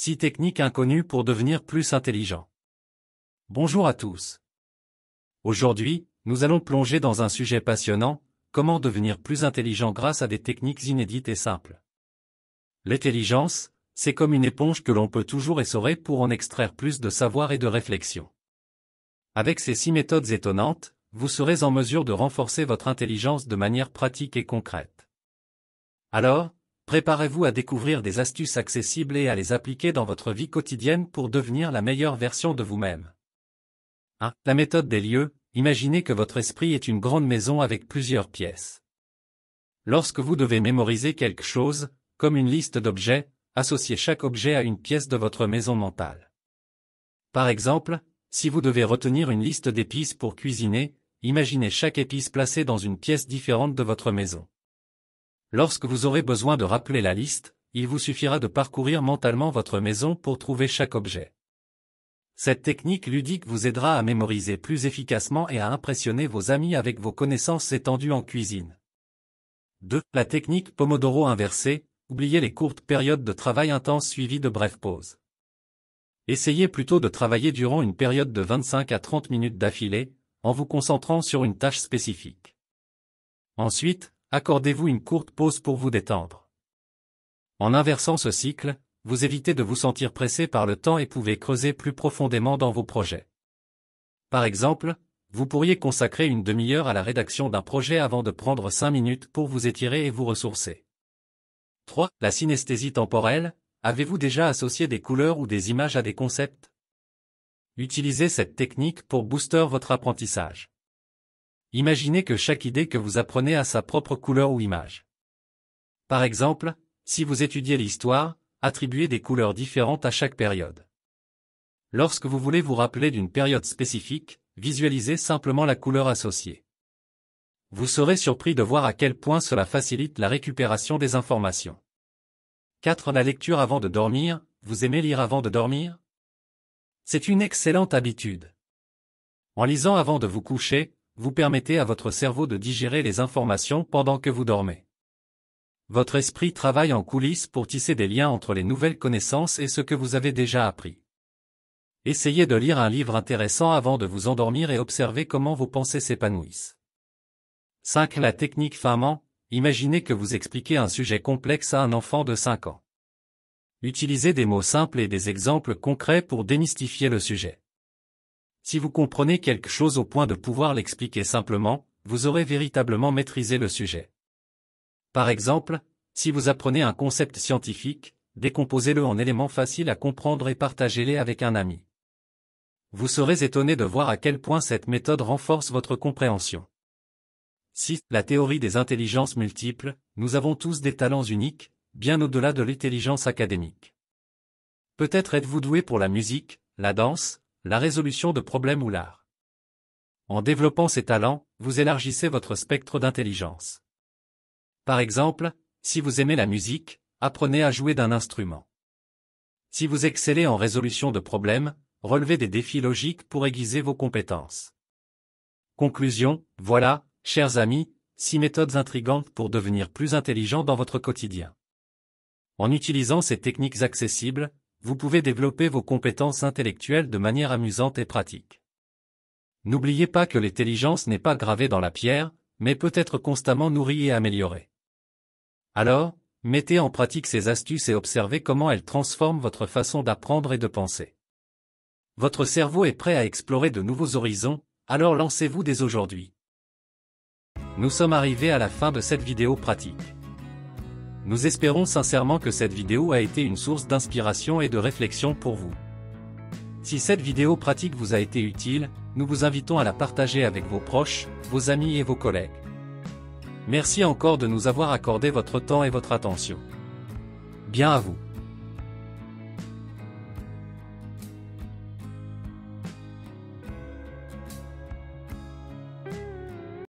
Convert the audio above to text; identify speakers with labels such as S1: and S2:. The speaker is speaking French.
S1: 6 techniques inconnues pour devenir plus intelligent. Bonjour à tous. Aujourd'hui, nous allons plonger dans un sujet passionnant, comment devenir plus intelligent grâce à des techniques inédites et simples. L'intelligence, c'est comme une éponge que l'on peut toujours essorer pour en extraire plus de savoir et de réflexion. Avec ces 6 méthodes étonnantes, vous serez en mesure de renforcer votre intelligence de manière pratique et concrète. Alors, préparez-vous à découvrir des astuces accessibles et à les appliquer dans votre vie quotidienne pour devenir la meilleure version de vous-même. 1. La méthode des lieux. Imaginez que votre esprit est une grande maison avec plusieurs pièces. Lorsque vous devez mémoriser quelque chose, comme une liste d'objets, associez chaque objet à une pièce de votre maison mentale. Par exemple, si vous devez retenir une liste d'épices pour cuisiner, imaginez chaque épice placée dans une pièce différente de votre maison. Lorsque vous aurez besoin de rappeler la liste, il vous suffira de parcourir mentalement votre maison pour trouver chaque objet. Cette technique ludique vous aidera à mémoriser plus efficacement et à impressionner vos amis avec vos connaissances étendues en cuisine. 2. La technique Pomodoro inversée. Oubliez les courtes périodes de travail intense suivies de brèves pauses. Essayez plutôt de travailler durant une période de 25 à 30 minutes d'affilée, en vous concentrant sur une tâche spécifique. Ensuite, accordez-vous une courte pause pour vous détendre. En inversant ce cycle, vous évitez de vous sentir pressé par le temps et pouvez creuser plus profondément dans vos projets. Par exemple, vous pourriez consacrer une demi-heure à la rédaction d'un projet avant de prendre 5 minutes pour vous étirer et vous ressourcer. 3. La synesthésie temporelle. Avez-vous déjà associé des couleurs ou des images à des concepts? Utilisez cette technique pour booster votre apprentissage. Imaginez que chaque idée que vous apprenez a sa propre couleur ou image. Par exemple, si vous étudiez l'histoire, attribuez des couleurs différentes à chaque période. Lorsque vous voulez vous rappeler d'une période spécifique, visualisez simplement la couleur associée. Vous serez surpris de voir à quel point cela facilite la récupération des informations. 4. La lecture avant de dormir. Vous aimez lire avant de dormir? C'est une excellente habitude. En lisant avant de vous coucher, vous permettez à votre cerveau de digérer les informations pendant que vous dormez. Votre esprit travaille en coulisses pour tisser des liens entre les nouvelles connaissances et ce que vous avez déjà appris. Essayez de lire un livre intéressant avant de vous endormir et observez comment vos pensées s'épanouissent. 5. La technique Feynman. Imaginez que vous expliquez un sujet complexe à un enfant de 5 ans. Utilisez des mots simples et des exemples concrets pour démystifier le sujet. Si vous comprenez quelque chose au point de pouvoir l'expliquer simplement, vous aurez véritablement maîtrisé le sujet. Par exemple, si vous apprenez un concept scientifique, décomposez-le en éléments faciles à comprendre et partagez-les avec un ami. Vous serez étonné de voir à quel point cette méthode renforce votre compréhension. 6. La théorie des intelligences multiples. Nous avons tous des talents uniques, bien au-delà de l'intelligence académique. Peut-être êtes-vous doué pour la musique, la danse, la résolution de problèmes ou l'art. En développant ces talents, vous élargissez votre spectre d'intelligence. Par exemple, si vous aimez la musique, apprenez à jouer d'un instrument. Si vous excellez en résolution de problèmes, relevez des défis logiques pour aiguiser vos compétences. Conclusion, voilà, chers amis, 6 méthodes intrigantes pour devenir plus intelligent dans votre quotidien. En utilisant ces techniques accessibles, vous pouvez développer vos compétences intellectuelles de manière amusante et pratique. N'oubliez pas que l'intelligence n'est pas gravée dans la pierre, mais peut être constamment nourrie et améliorée. Alors, mettez en pratique ces astuces et observez comment elles transforment votre façon d'apprendre et de penser. Votre cerveau est prêt à explorer de nouveaux horizons, alors lancez-vous dès aujourd'hui. Nous sommes arrivés à la fin de cette vidéo pratique. Nous espérons sincèrement que cette vidéo a été une source d'inspiration et de réflexion pour vous. Si cette vidéo pratique vous a été utile, nous vous invitons à la partager avec vos proches, vos amis et vos collègues. Merci encore de nous avoir accordé votre temps et votre attention. Bien à vous.